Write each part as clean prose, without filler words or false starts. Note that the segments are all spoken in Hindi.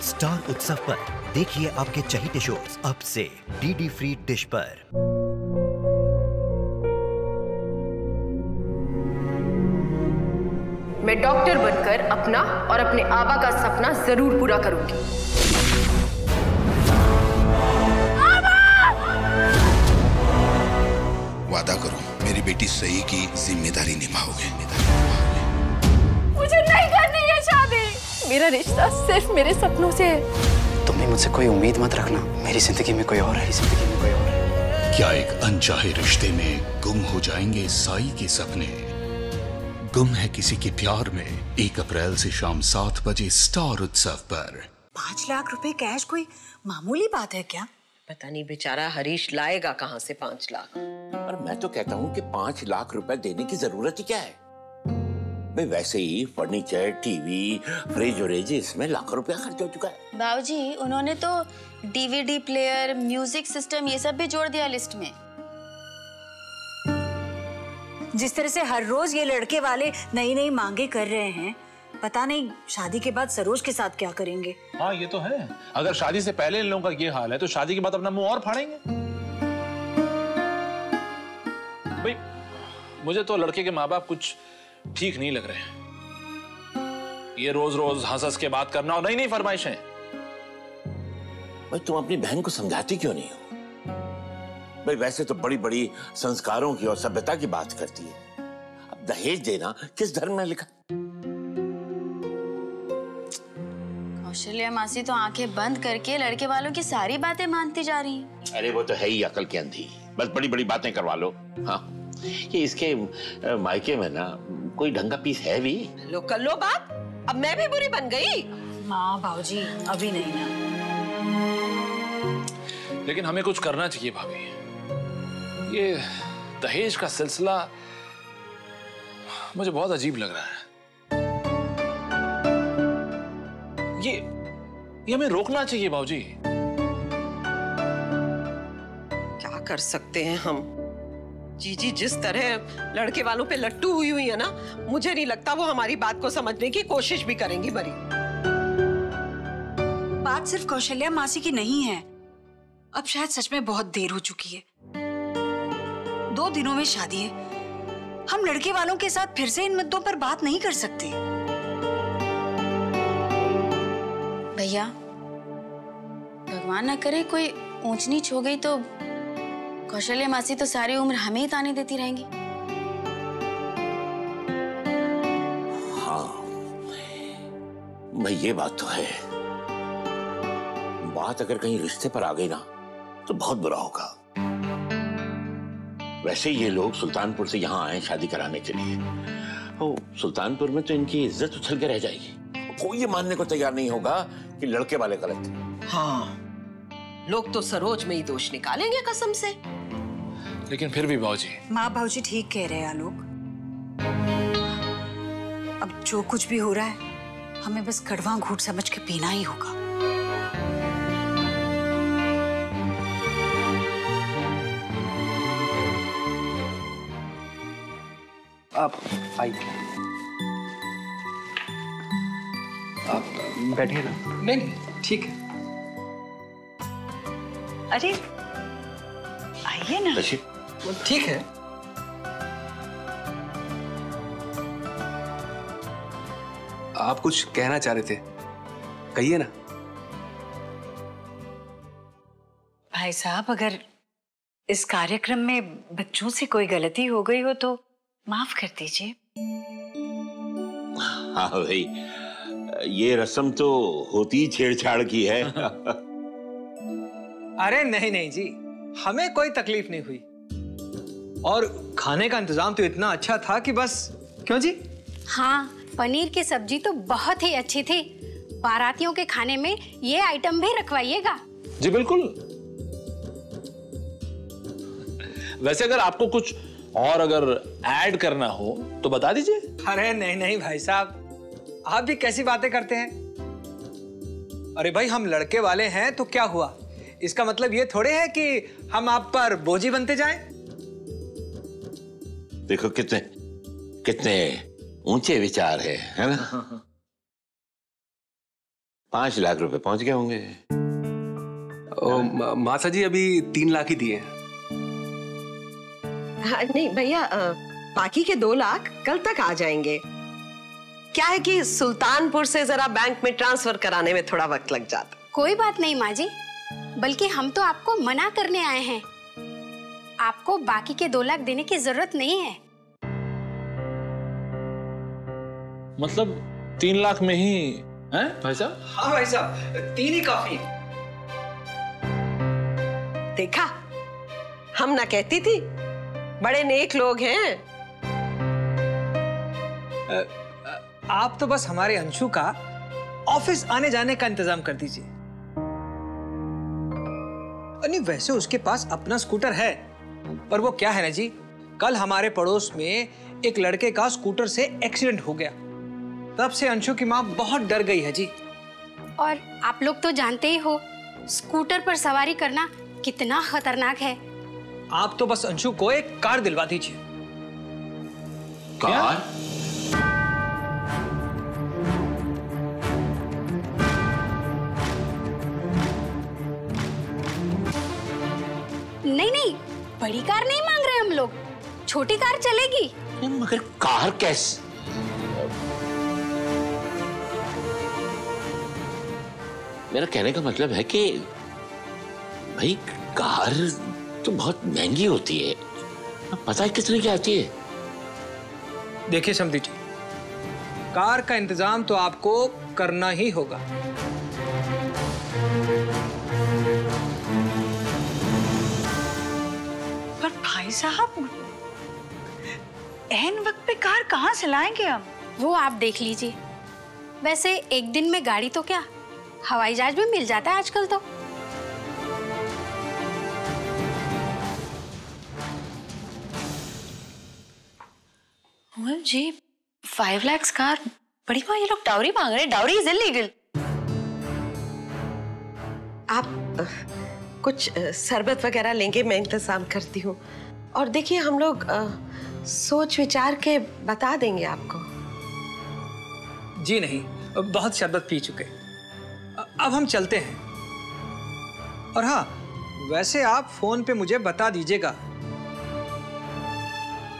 स्टार उत्सव पर देखिए आपके चहेते शोज अब से डीडी फ्री डिश पर। मैं डॉक्टर बनकर अपना और अपने आबा का सपना जरूर पूरा करूंगी। वादा करो मेरी बेटी सही की जिम्मेदारी निभाओगे। मुझे नहीं करनी है शादी। मेरा रिश्ता सिर्फ मेरे सपनों से है। तुम भी मुझसे कोई उम्मीद मत रखना। मेरी जिंदगी में कोई और है, जिंदगी में कोई और है। क्या एक अनचाहे रिश्ते में गुम हो जाएंगे साई के सपने? गुम है किसी के प्यार में 1 अप्रैल से शाम 7 बजे स्टार उत्सव पर। 5 लाख रुपए कैश कोई मामूली बात है क्या? पता नहीं बेचारा हरीश लाएगा कहाँ से 5 लाख। पर मैं तो कहता हूँ कि 5 लाख रुपए देने की जरूरत ही क्या है? भाई वैसे ही फर्नीचर, टीवी, फ्रिज व्रिज इसमें लाखों रुपया खर्च हो चुका है। बाबूजी उन्होंने तो डीवीडी प्लेयर, म्यूजिक सिस्टम ये सब भी जोड़ दिया लिस्ट में। जिस तरह से हर रोज ये लड़के वाले नई नई मांगे कर रहे हैं, पता नहीं शादी के बाद सरोज के साथ क्या करेंगे। हाँ ये तो है। अगर शादी से पहले इन लोगों का ये हाल है तो शादी के बाद अपना मुंह और फाड़ेंगे। भाई मुझे तो लड़के के माँ बाप कुछ ठीक नहीं लग रहे हैं। ये रोज रोज हंस हंस के बात करना और नई नई फरमाइशें। भाई तुम अपनी बहन को समझाती क्यों नहीं हो? भाई वैसे तो बड़ी बड़ी संस्कारों की और सभ्यता की बात करती है। अब दहेज देना किस धर्म में लिखा? कौशल्या मासी तो आंखें बंद करके लड़के वालों की सारी बातें मानती जा रही हैं। अरे वो तो है ही अकल की अंधी। बस बड़ी बड़ी बातें करवा लो। हाँ ये इसके मायके में ना कोई ढंग का पीस है भी? लो कर लो बात। अब मैं भी बुरी बन गई। हाँ भाऊजी अभी नहीं ना। लेकिन हमें कुछ करना चाहिए भाभी। ये दहेज का सिलसिला मुझे बहुत अजीब लग रहा है। ये हमें रोकना चाहिए भाऊजी। क्या कर सकते हैं हम? जीजी जिस तरह लड़के वालों पे लट्टू हुई है ना, मुझे नहीं लगता वो हमारी बात को समझने की कोशिश भी करेंगी। बरी बात सिर्फ कौशल्या मासी की नहीं है। अब शायद सच में बहुत देर हो चुकी है। 2 दिनों में शादी है। हम लड़के वालों के साथ फिर से इन मुद्दों पर बात नहीं कर सकते। भैया भगवान ना करे कोई ऊंच नीच हो गई तो कौशल्या मासी तो सारी उम्र हमें ही ताने देती रहेंगी। हाँ भाई ये बात तो है। बात अगर कहीं रिश्ते पर आ गई ना तो बहुत बुरा होगा। वैसे ये लोग सुल्तानपुर से यहाँ आए शादी कराने के लिए। ओ सुल्तानपुर में तो इनकी इज्जत उछल के रह जाएगी। कोई ये मानने को तैयार नहीं होगा कि लड़के वाले गलत हैं। हाँ लोग तो सरोज में ही दोष निकालेंगे कसम से। लेकिन फिर भी भाऊजी। माँ भाऊजी ठीक कह रहे हैं आलोक। अब जो कुछ भी हो रहा है हमें बस कड़वा घूंट समझ के पीना ही होगा। आप आइए, आप बैठिए ना। नहीं ठीक है। अरे आइए ना। ठीक है। आप कुछ कहना चाह रहे थे, कहिए ना। भाई साहब अगर इस कार्यक्रम में बच्चों से कोई गलती हो गई हो तो माफ कर दीजिए। हाँ भाई ये रस्म तो होती छेड़छाड़ की है। अरे नहीं नहीं जी, हमें कोई तकलीफ नहीं हुई और खाने का इंतजाम तो इतना अच्छा था कि बस। क्यों जी? हाँ पनीर की सब्जी तो बहुत ही अच्छी थी। बारातियों के खाने में ये आइटम भी रखवाइएगा। जी बिल्कुल। वैसे अगर आपको कुछ और अगर ऐड करना हो तो बता दीजिए। अरे नहीं नहीं भाई साहब, आप भी कैसी बातें करते हैं। अरे भाई हम लड़के वाले हैं तो क्या हुआ? इसका मतलब ये थोड़े है कि हम आप पर बोझी बनते जाएं। देखो कितने कितने ऊंचे विचार है ना? 5 लाख रुपए पहुंच गए होंगे। मासा जी अभी 3 लाख ही दिए। हाँ, नहीं भैया, बाकी के 2 लाख कल तक आ जाएंगे। क्या है कि सुल्तानपुर से जरा बैंक में ट्रांसफर कराने में थोड़ा वक्त लग जाता। कोई बात नहीं माँ जी, बल्कि हम तो आपको मना करने आए हैं। आपको बाकी के 2 लाख देने की जरूरत नहीं है। मतलब 3 लाख में ही हैं भाई साहब? हाँ भाई साहब, 3 ही काफी। देखा, हम ना कहती थी, बड़े नेक लोग हैं। आप तो बस हमारे अंशु का ऑफिस आने जाने का इंतजाम कर दीजिए। नहीं, वैसे उसके पास अपना स्कूटर है, पर वो क्या है ना जी, कल हमारे पड़ोस में एक लड़के का स्कूटर से एक्सीडेंट हो गया। तब से अंशु की माँ बहुत डर गई है जी। और आप लोग तो जानते ही हो, स्कूटर पर सवारी करना कितना खतरनाक है। आप तो बस अंशु को एक कार दिलवा दीजिए। कार? नहीं, बड़ी कार नहीं मांग रहे हम लोग, छोटी कार चलेगी। मगर कार कैसे? मेरा कहने का मतलब है कि भाई कार तो बहुत महंगी होती है, पता है कितने की आती है? देखिए समधी जी, कार का इंतजाम तो आपको करना ही होगा। पर भाई साहब, ऐन वक्त पे कार कहाँ से लाएंगे हम? वो आप देख लीजिए। वैसे एक दिन में गाड़ी तो क्या, हवाई जहाज भी मिल जाता है आजकल तो। जी 5 लाख कार, बड़ी माँ ये लोग डाउरी मांग रहे हैं। Dowry is illegal. आप कुछ शरबत वगैरह लेंगे, मैं इंतजाम करती हूँ। और देखिए, हम लोग सोच विचार के बता देंगे आपको। जी नहीं, बहुत शरबत पी चुके, अब हम चलते हैं। और हाँ, वैसे आप फोन पे मुझे बता दीजिएगा।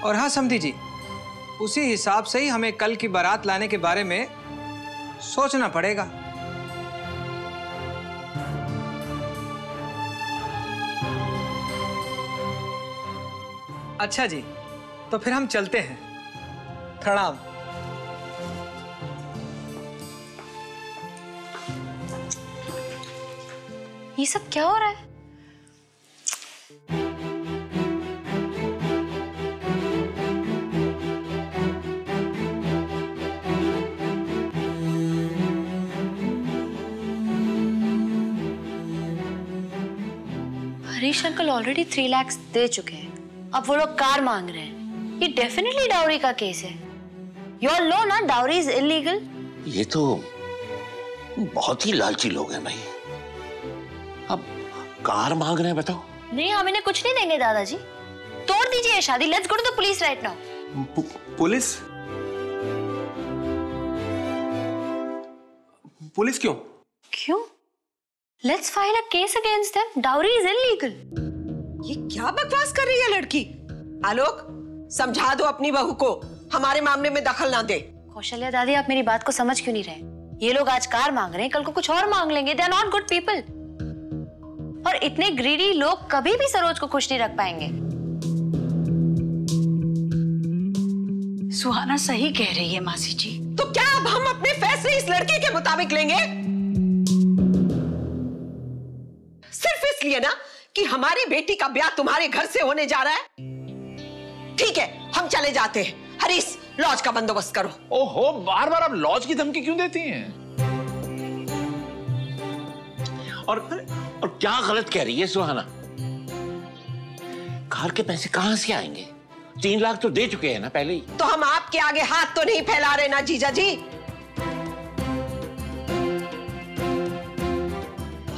और हाँ समधी जी, उसी हिसाब से ही हमें कल की बारात लाने के बारे में सोचना पड़ेगा। अच्छा जी, तो फिर हम चलते हैं। प्रणाम। ये सब क्या हो रहा है? हरीश अंकल ऑलरेडी 3 लाख दे चुके हैं, अब वो लोग कार मांग रहे हैं। ये डेफिनेटली डाउरी का केस है। यू ऑल नो ना, डाउरी इज इलीगल। ये तो बहुत ही लालची लोग हैं भाई। अब कार मांग रहे हैं, बताओ। नहीं, हम इन्हें कुछ नहीं देंगे दादाजी। तोड़ दीजिए शादी। Let's go to the police right now. Police? Police क्यों? क्यों? Let's file a case against them. Dowry is illegal. ये क्या बकवास कर रही है लड़की? आलोक, समझा दो अपनी बहू को, हमारे मामले में दखल ना दे। कौशल्या दादी, आप मेरी बात को समझ क्यों नहीं रहे? ये लोग आज कार मांग रहे हैं, कल को कुछ और मांग लेंगे। They are not good people. और इतने ग्रीडी लोग कभी भी सरोज को खुश नहीं रख पाएंगे। सुहाना सही कह रही है मासी जी। तो क्या अब हम अपने फैसले इस लड़के के मुताबिक लेंगे? सिर्फ इसलिए ना कि हमारी बेटी का ब्याह तुम्हारे घर से होने जा रहा है? ठीक है, हम चले जाते हैं। हरीश, लॉज का बंदोबस्त करो। ओहो, बार बार आप लॉज की धमकी क्यों देती हैं? और क्या गलत कह रही है सुहाना? कार के पैसे कहां से आएंगे? 3 लाख तो दे चुके हैं ना पहले ही। तो हम आपके आगे हाथ तो नहीं फैला रहे ना जीजा जी।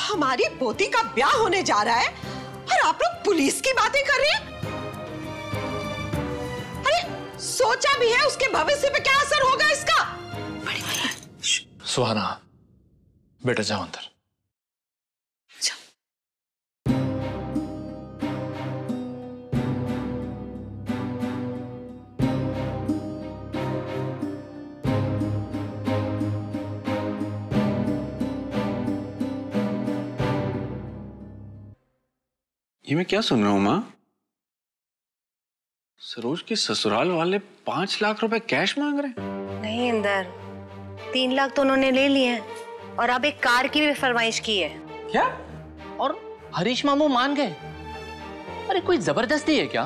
हमारी पोती का ब्याह होने जा रहा है और आप लोग पुलिस की बातें कर रहे हैं। अरे सोचा भी है उसके भविष्य पे क्या असर होगा इसका? सुहाना, बेटा जाओ अंदर। ये मैं क्या सुन रहा हूँ माँ? सरोज के ससुराल वाले 5 लाख रुपए कैश मांग रहे हैं? नहीं इंदर, 3 लाख तो उन्होंने ले लिए हैं और अब एक कार की भी फरमाइश की है। क्या? और हरीश मामू मान गए? अरे कोई जबरदस्ती है क्या?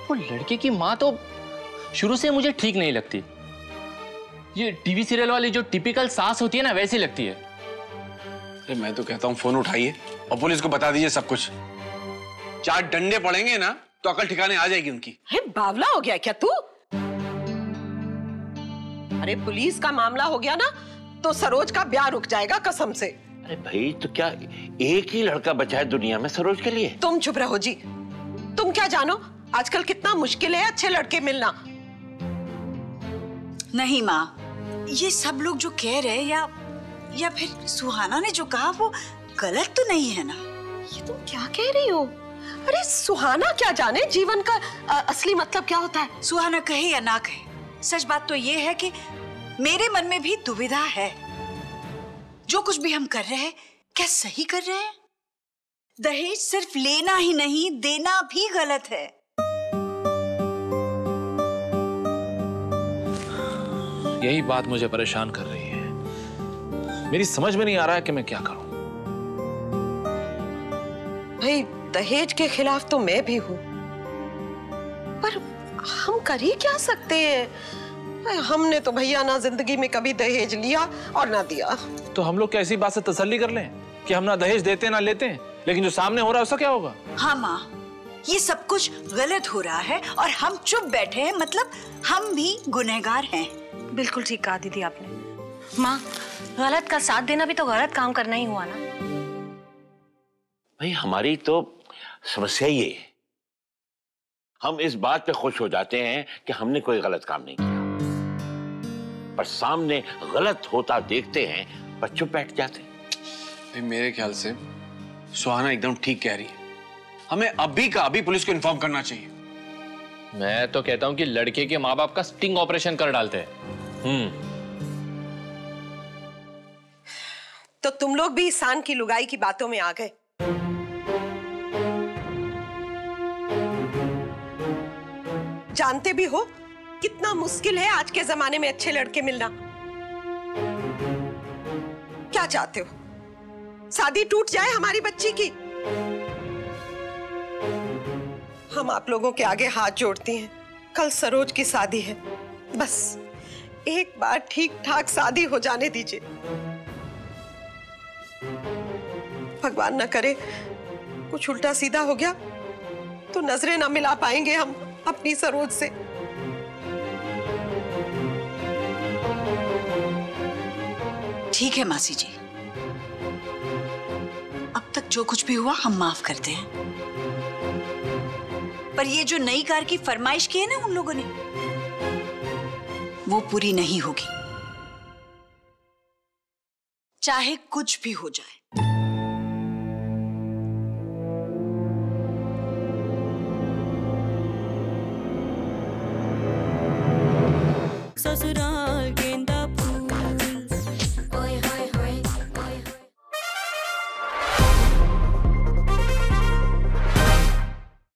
वो लड़के की माँ तो शुरू से मुझे ठीक नहीं लगती। ये टीवी सीरियल वाली जो टिपिकल सास होती है ना, वैसी लगती है। अरे मैं तो कहता हूँ फोन उठाइए और पुलिस को बता दीजिए सब कुछ। 4 डंडे पड़ेंगे ना तो अकल ठिकाने आ जाएगी उनकी। बावला हो गया क्या तू? अरे पुलिस का मामला हो गया ना तो सरोज का ब्याह रुक जाएगा कसम से। अरे भाई, तो क्या एक ही लड़का बचा है दुनिया में सरोज के लिए? तुम चुप रहो जी। तुम क्या जानो आजकल कितना मुश्किल है अच्छे लड़के मिलना। नहीं माँ, ये सब लोग जो कह रहे हैं या फिर सुहाना ने जो कहा वो गलत तो नहीं है ना? ये तुम क्या कह रही हो? अरे सुहाना क्या जाने जीवन का असली मतलब क्या होता है। सुहाना कहे या ना कहे, सच बात तो ये है कि मेरे मन में भी दुविधा है। जो कुछ भी हम कर रहे हैं क्या सही कर रहे हैं? दहेज सिर्फ लेना ही नहीं, देना भी गलत है। यही बात मुझे परेशान कर रही है। मेरी समझ में नहीं आ रहा है कि मैं क्या करूं। भाई दहेज के खिलाफ तो मैं भी हूं, पर हम कर ही क्या सकते हैं? हमने तो भैया ना जिंदगी में कभी दहेज लिया और ना दिया। तो हम लोग कैसी बात से तसल्ली कर लें कि हम ना दहेज देते ना लेते हैं, लेकिन जो सामने हो रहा है उसका क्या होगा? हाँ माँ, ये सब कुछ गलत हो रहा है और हम चुप बैठे हैं, मतलब हम भी गुनहगार हैं। बिल्कुल ठीक कहा दीदी आपने। माँ, गलत का साथ देना भी तो गलत काम करना ही हुआ ना। भाई हमारी तो समस्या ये है, हम इस बात पे खुश हो जाते हैं कि हमने कोई गलत काम नहीं किया, पर सामने गलत होता देखते हैं पर चुप बैठ जाते हैं। भाई मेरे ख्याल से सुहाना एकदम ठीक कह रही है। हमें अभी का अभी पुलिस को इन्फॉर्म करना चाहिए। मैं तो कहता हूं कि लड़के के माँ बाप का स्टिंग ऑपरेशन कर डालते हैं। तो तुम लोग भी ईशान की लुगाई की बातों में आ गए। जानते भी हो कितना मुश्किल है आज के जमाने में अच्छे लड़के मिलना। क्या चाहते हो, शादी टूट जाए हमारी बच्ची की? हम आप लोगों के आगे हाथ जोड़ती हैं। कल सरोज की शादी है, बस एक बार ठीक ठाक शादी हो जाने दीजिए। भगवान न करे कुछ उल्टा सीधा हो गया तो नजरें ना मिला पाएंगे हम अपनी सरोज से। ठीक है मासी जी, अब तक जो कुछ भी हुआ हम माफ करते हैं, पर ये जो नई कार की फरमाइश की है ना उन लोगों ने, वो पूरी नहीं होगी, चाहे कुछ भी हो जाए।